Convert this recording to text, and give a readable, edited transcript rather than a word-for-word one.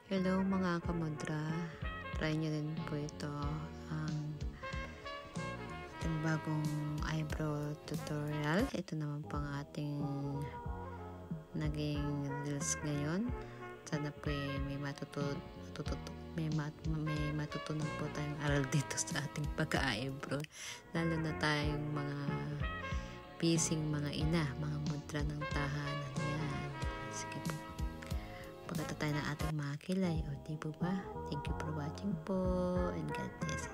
Hello mga kamudra, try nyo din po ito ang ating bagong eyebrow tutorial. Ito naman po ang ating naging reels ngayon. Sana po may matutunan po tayong aral dito sa ating pagka-eyebrow, lalo na tayong mga pising mga ina, mga mudra ng tahanan. Yan, sige po, pagkata tayo ng ating mga kilay, o di po ba? Thank you for watching po, and God bless.